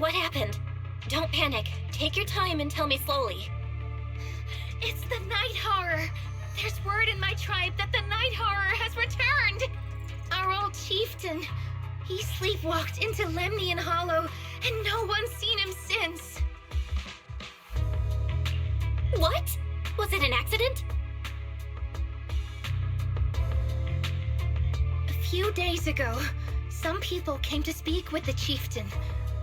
What happened? Don't panic. Take your time and tell me slowly. It's the night horror. There's word in my tribe that the night horror has returned. Our old chieftain. He sleepwalked into Lemnian Hollow, and no one's seen him since. What? Was it an accident? A few days ago, some people came to speak with the chieftain.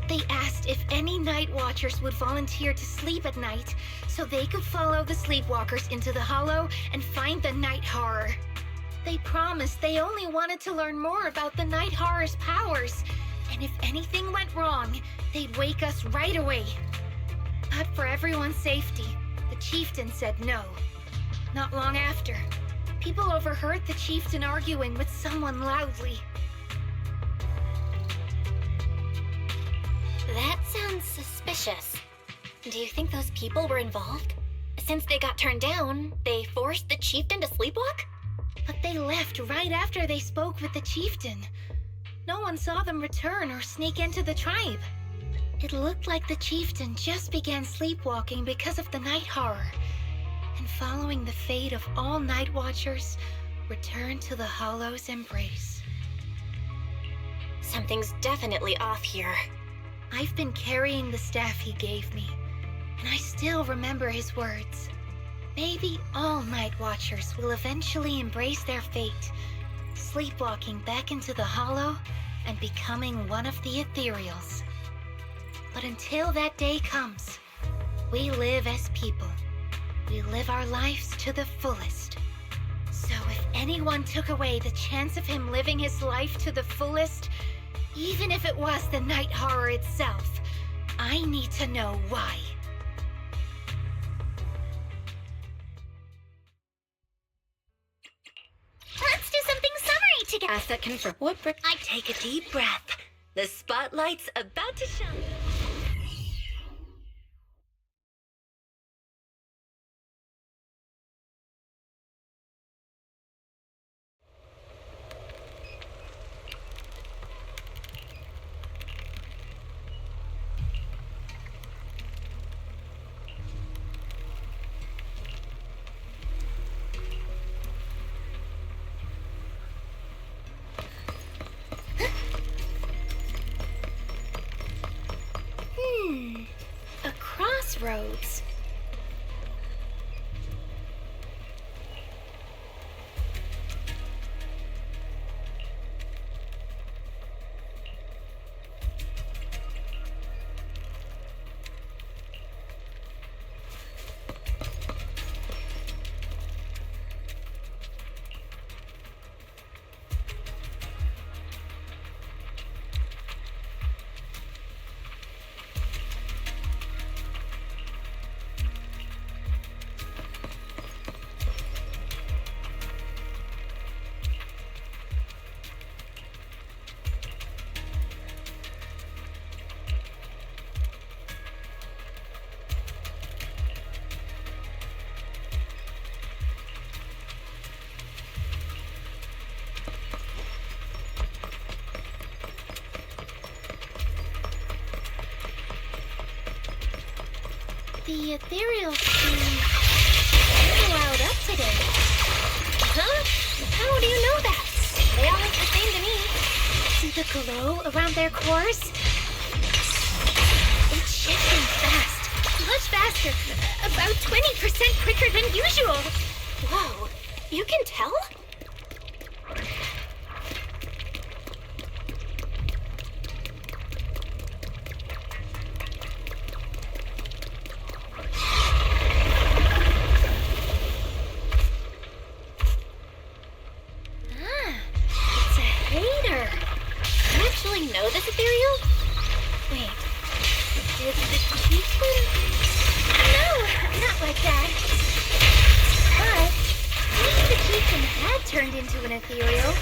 They asked if any night watchers would volunteer to sleep at night so they could follow the sleepwalkers into the hollow and find the night horror. They promised they only wanted to learn more about the night horror's powers, and if anything went wrong, they'd wake us right away. But for everyone's safety, the chieftain said no. Not long after, people overheard the chieftain arguing with someone loudly. That sounds suspicious. Do you think those people were involved? Since they got turned down, they forced the chieftain to sleepwalk? But they left right after they spoke with the chieftain. No one saw them return or sneak into the tribe. It looked like the chieftain just began sleepwalking because of the night horror, and following the fate of all night watchers, returned to the Hollow's embrace. Something's definitely off here. I've been carrying the staff he gave me, and I still remember his words. Maybe all night watchers will eventually embrace their fate, sleepwalking back into the hollow and becoming one of the ethereals. But until that day comes, we live as people. We live our lives to the fullest. So if anyone took away the chance of him living his life to the fullest, even if it was the night horror itself, I need to know why. Let's do something summery together. Ask that confirm. What? I take a deep breath. The spotlight's about to shine. A crossroads. The ethereal seem wild up today. Huh? How do you know that? They all look the same to me. See the glow around their cores? It's shifting fast. Much faster. About 20% quicker than usual. Whoa, you can tell? Know this ethereal? Wait, did the chieftain? No, not like that. But if the chieftain had turned into an ethereal,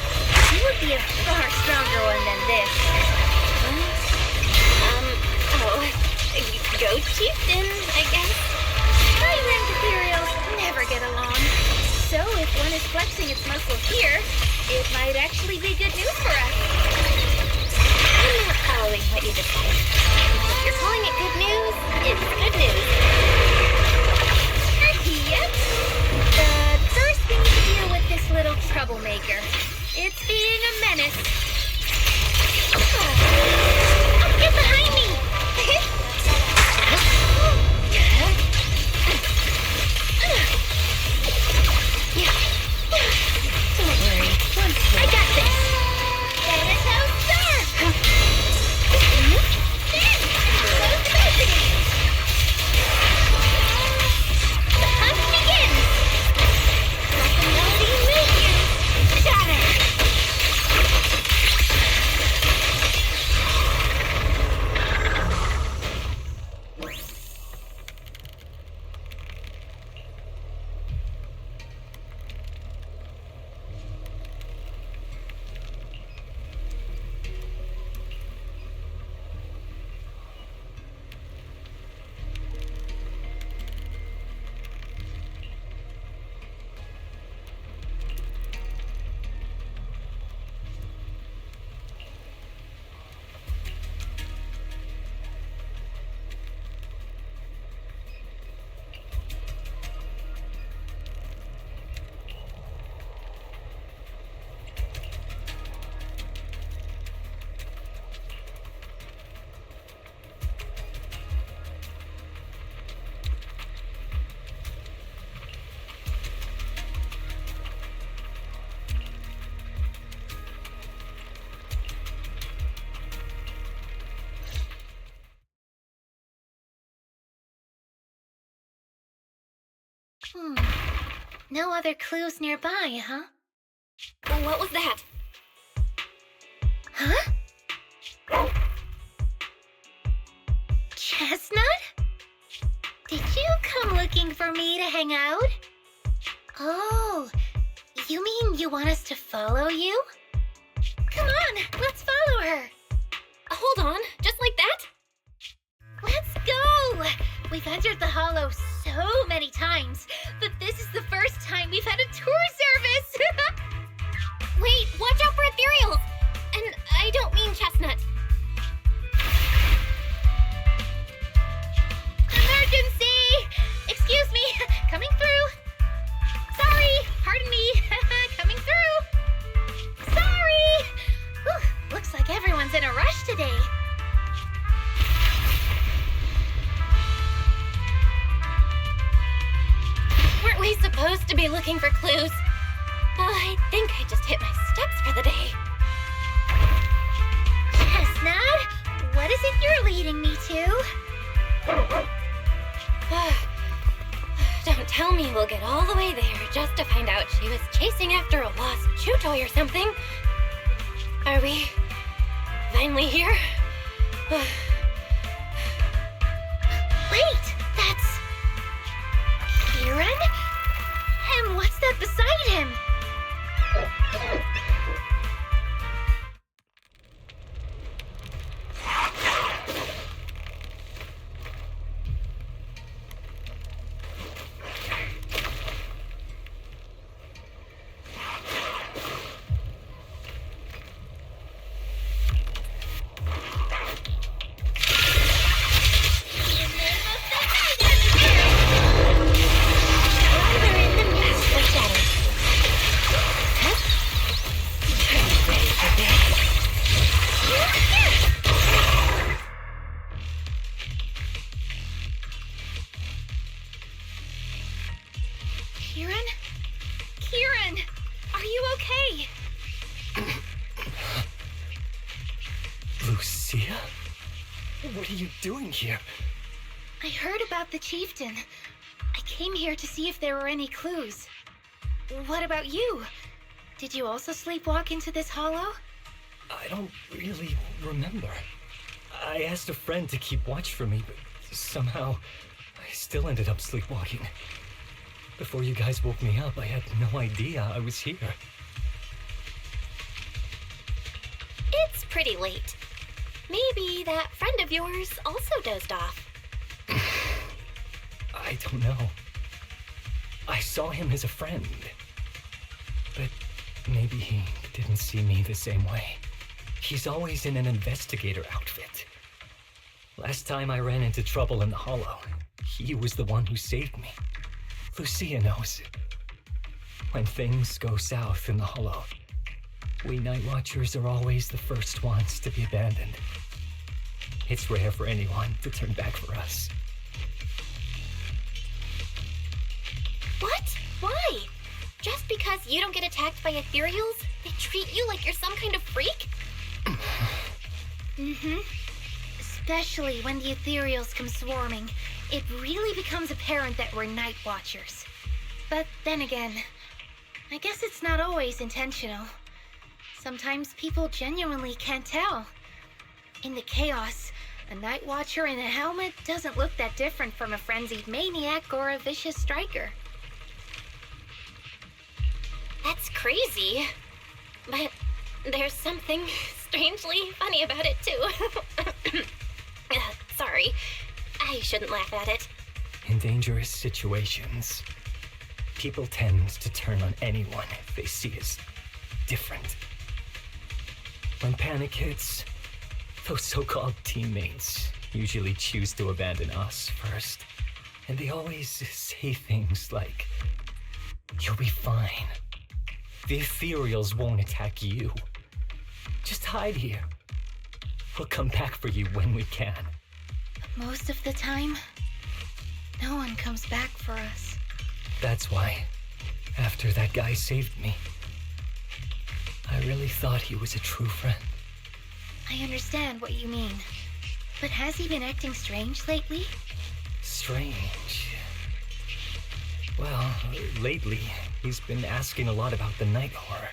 he would be a far stronger one than this. Go chieftain, I guess. High-rank ethereals never get along. So if one is flexing its muscles here, it might actually be good news for us. I'm not following what you just said. If you're calling it good news, it's good news. Yep. But first we need to deal with this little troublemaker. It's being a menace. Oh, get behind me! Don't worry, I got this. That is how start. Then, close the balcony. The hunt begins. Let the melody move you. Shatter. No other clues nearby, huh? What was that? Huh? Chestnut? Did you come looking for me to hang out? Oh, you mean you want us to follow you? Come on, let's follow her. Hold on, just like that? Let's go! We've entered the hollow so many times, but this is the first time we've had a tour service! Wait, watch out for ethereals! And I don't mean Chestnut. Emergency! Excuse me, coming through. Sorry, pardon me, coming through. Sorry! Whew, looks like everyone's in a rush today. Weren't we supposed to be looking for clues? I think I just hit my steps for the day. Chestnut, what is it you're leading me to? Don't tell me we'll get all the way there just to find out she was chasing after a lost chew or something. Are we finally here? Wait, that's Kieran? And what's that beside him? Kieran, are you okay? Lucia? What are you doing here? I heard about the chieftain. I came here to see if there were any clues. What about you? Did you also sleepwalk into this hollow? I don't really remember. I asked a friend to keep watch for me, but somehow I still ended up sleepwalking. Before you guys woke me up, I had no idea I was here. It's pretty late. Maybe that friend of yours also dozed off. I don't know. I saw him as a friend. But maybe he didn't see me the same way. he's always in an investigator outfit. Last time I ran into trouble in the Hollow, he was the one who saved me. Lucia knows. When things go south in the Hollow, we Night Watchers are always the first ones to be abandoned. It's rare for anyone to turn back for us. What? Why? Just because you don't get attacked by ethereals, they treat you like you're some kind of freak? Mm-hmm. Especially when the ethereals come swarming, it really becomes apparent that we're Night Watchers. But then again, I guess it's not always intentional. Sometimes people genuinely can't tell. In the chaos, a Night Watcher in a helmet doesn't look that different from a frenzied maniac or a vicious striker. That's crazy. But there's something strangely funny about it, too. Sorry. I shouldn't laugh at it. In dangerous situations, people tend to turn on anyone they see as different. When panic hits, those so-called teammates usually choose to abandon us first. And they always say things like, "You'll be fine. The ethereals won't attack you. Just hide here. We'll come back for you when we can." Most of the time, no one comes back for us. That's why, after that guy saved me, I really thought he was a true friend. I understand what you mean. But has he been acting strange lately? Strange. Well, lately, he's been asking a lot about the night horror.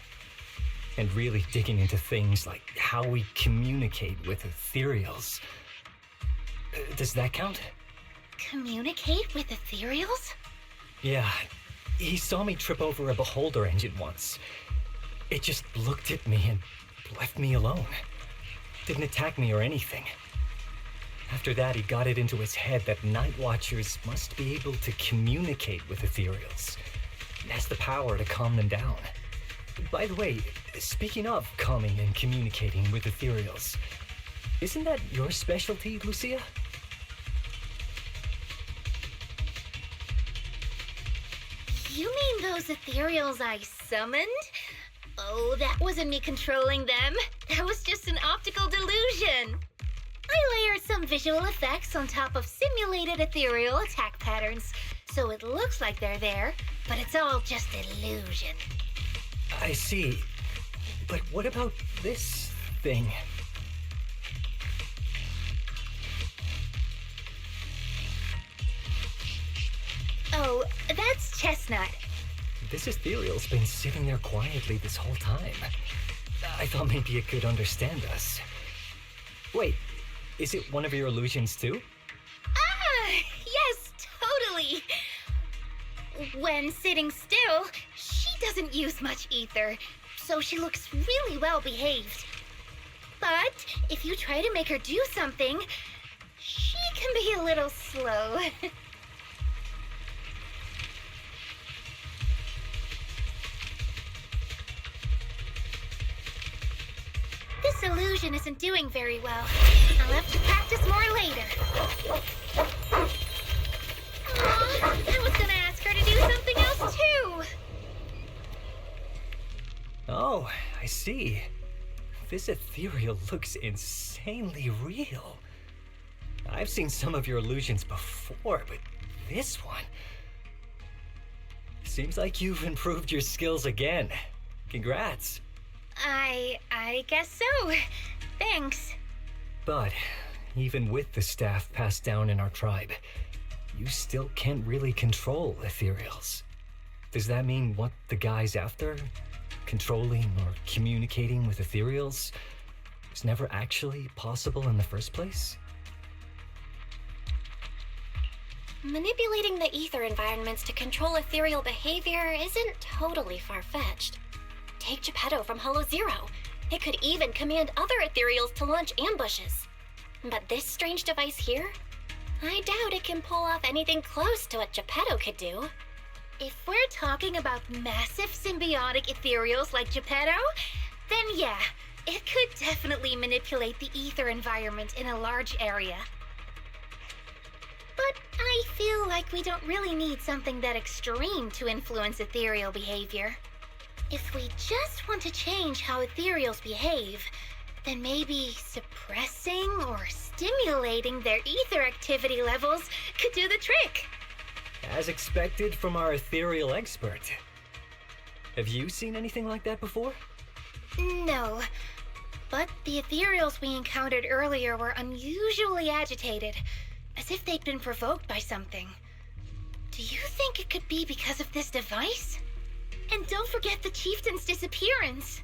And really digging into things like how we communicate with ethereals. Does that count? Communicate with ethereals? Yeah, he saw me trip over a beholder engine once. It just looked at me and left me alone. Didn't attack me or anything. After that, he got it into his head that Night Watchers must be able to communicate with ethereals. It has the power to calm them down. By the way, speaking of calming and communicating with ethereals, isn't that your specialty, Lucia? You mean those ethereals I summoned? Oh, that wasn't me controlling them. That was just an optical delusion. I layered some visual effects on top of simulated ethereal attack patterns, so it looks like they're there, but it's all just illusion. I see. But what about this thing? Oh, that's Chestnut. This ethereal's been sitting there quietly this whole time. I thought maybe it could understand us. Wait, is it one of your illusions too? Ah, yes, totally. When sitting still, she doesn't use much ether, so she looks really well behaved. But if you try to make her do something, she can be a little slow. This illusion isn't doing very well. I'll have to practice more later. Aw, I was gonna ask her to do something else too. Oh, I see. This ethereal looks insanely real. I've seen some of your illusions before, but this one... Seems like you've improved your skills again. Congrats. I guess so. Thanks. But even with the staff passed down in our tribe, you still can't really control ethereals. Does that mean what the guy's after? Controlling or communicating with ethereals was never actually possible in the first place? Manipulating the ether environments to control ethereal behavior isn't totally far-fetched. Take Geppetto from Hollow Zero. It could even command other ethereals to launch ambushes. But this strange device here? I doubt it can pull off anything close to what Geppetto could do. If we're talking about massive symbiotic ethereals like Geppetto, then yeah, it could definitely manipulate the ether environment in a large area. But I feel like we don't really need something that extreme to influence ethereal behavior. If we just want to change how ethereals behave, then maybe suppressing or stimulating their ether activity levels could do the trick. As expected from our ethereal expert. Have you seen anything like that before? No, but the ethereals we encountered earlier were unusually agitated, as if they'd been provoked by something. Do you think it could be because of this device? And don't forget the chieftain's disappearance.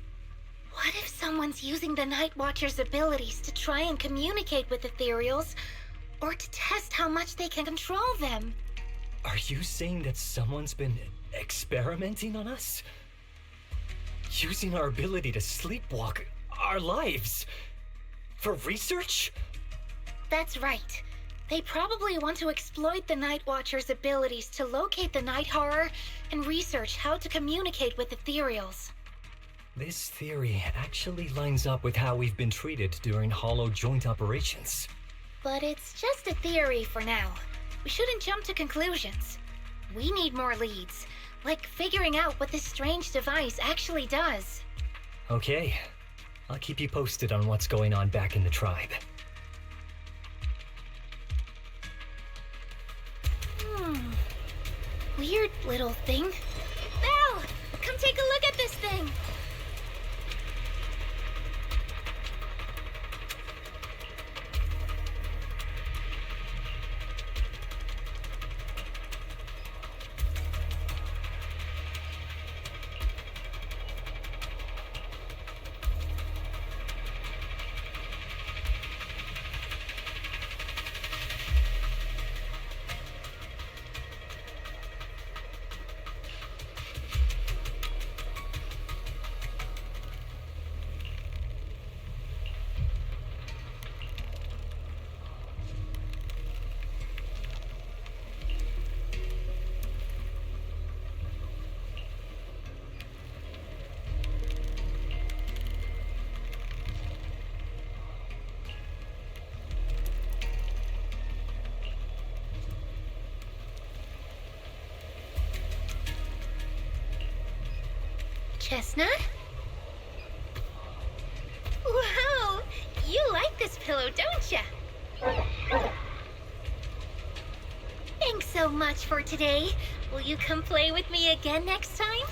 What if someone's using the Night Watcher's abilities to try and communicate with ethereals, or to test how much they can control them? Are you saying that someone's been experimenting on us? Using our ability to sleepwalk our lives? For research? That's right. They probably want to exploit the Night Watcher's abilities to locate the night horror and research how to communicate with ethereals. This theory actually lines up with how we've been treated during Hollow joint operations. But it's just a theory for now. We shouldn't jump to conclusions. We need more leads, like figuring out what this strange device actually does. Okay, I'll keep you posted on what's going on back in the tribe. Weird little thing. Belle! Come take a look at this thing! Chestnut? Wow! You like this pillow, don't ya? Thanks so much for today. Will you come play with me again next time?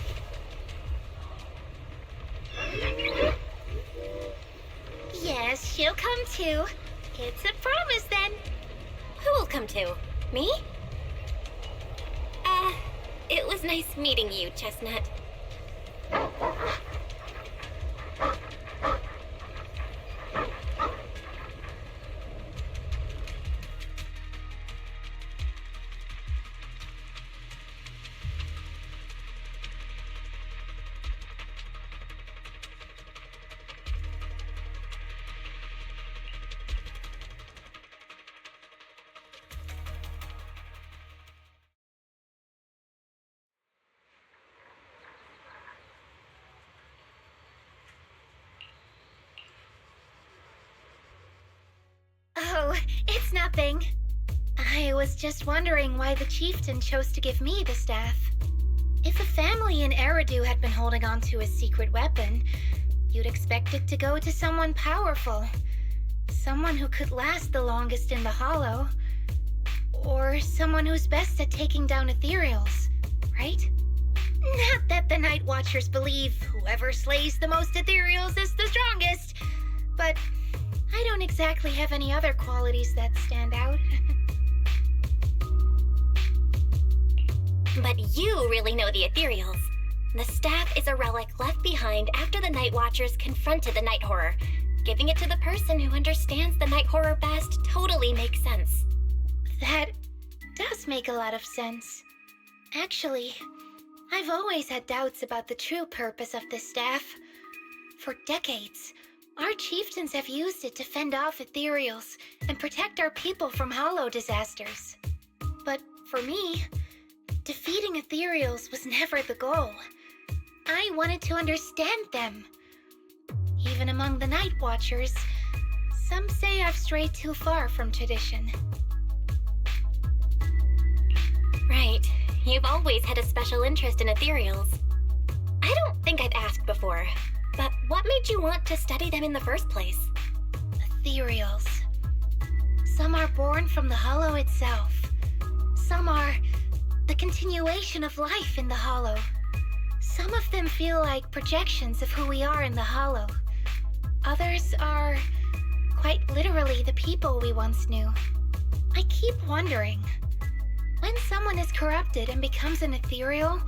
Yes, she'll come too. It's a promise then. Who will come to? Me? It was nice meeting you, Chestnut. Oh, it's nothing. I was just wondering why the chieftain chose to give me the staff. If a family in Eridu had been holding on to a secret weapon, you'd expect it to go to someone powerful. Someone who could last the longest in the Hollow. Or someone who's best at taking down ethereals, right? Not that the Night Watchers believe whoever slays the most ethereals is the strongest, but I don't exactly have any other qualities that stand out. But you really know the ethereals. The staff is a relic left behind after the Night Watchers confronted the night horror. Giving it to the person who understands the night horror best totally makes sense. That does make a lot of sense. Actually, I've always had doubts about the true purpose of this staff. For decades, our chieftains have used it to fend off ethereals and protect our people from hollow disasters. But for me, defeating ethereals was never the goal. I wanted to understand them. even among the Night Watchers, some say I've strayed too far from tradition. Right. You've always had a special interest in ethereals. I don't think I've asked before, but what made you want to study them in the first place? Ethereals. Some are born from the hollow itself. Some are the continuation of life in the hollow. Some of them feel like projections of who we are in the hollow. Others are quite literally the people we once knew. I keep wondering, when someone is corrupted and becomes an ethereal,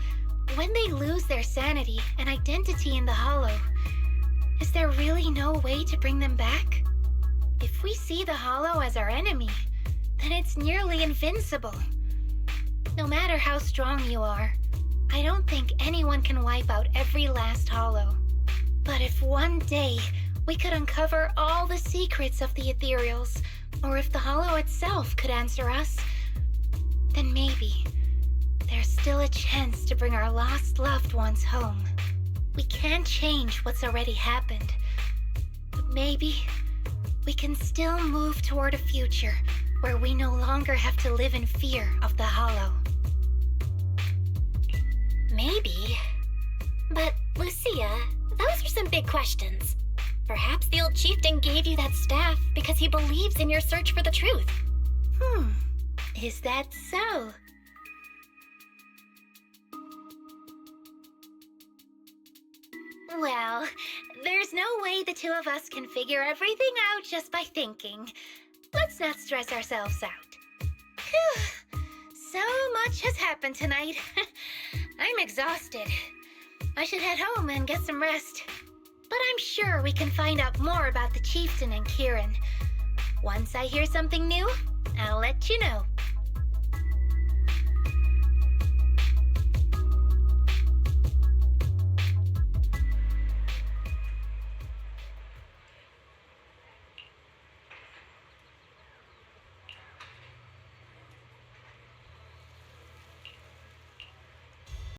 when they lose their sanity and identity in the hollow, is there really no way to bring them back? If we see the hollow as our enemy, then it's nearly invincible. No matter how strong you are, I don't think anyone can wipe out every last hollow. But if one day we could uncover all the secrets of the ethereals, or if the hollow itself could answer us, then maybe there's still a chance to bring our lost loved ones home. We can't change what's already happened, but maybe we can still move toward a future where we no longer have to live in fear of the hollow. Maybe. But, Lucia, those are some big questions. Perhaps the old chieftain gave you that staff because he believes in your search for the truth. Is that so? Well, there's no way the two of us can figure everything out just by thinking. Let's not stress ourselves out. Phew. So much has happened tonight. I'm exhausted. I should head home and get some rest. But I'm sure we can find out more about the chieftain and Kieran. Once I hear something new, I'll let you know.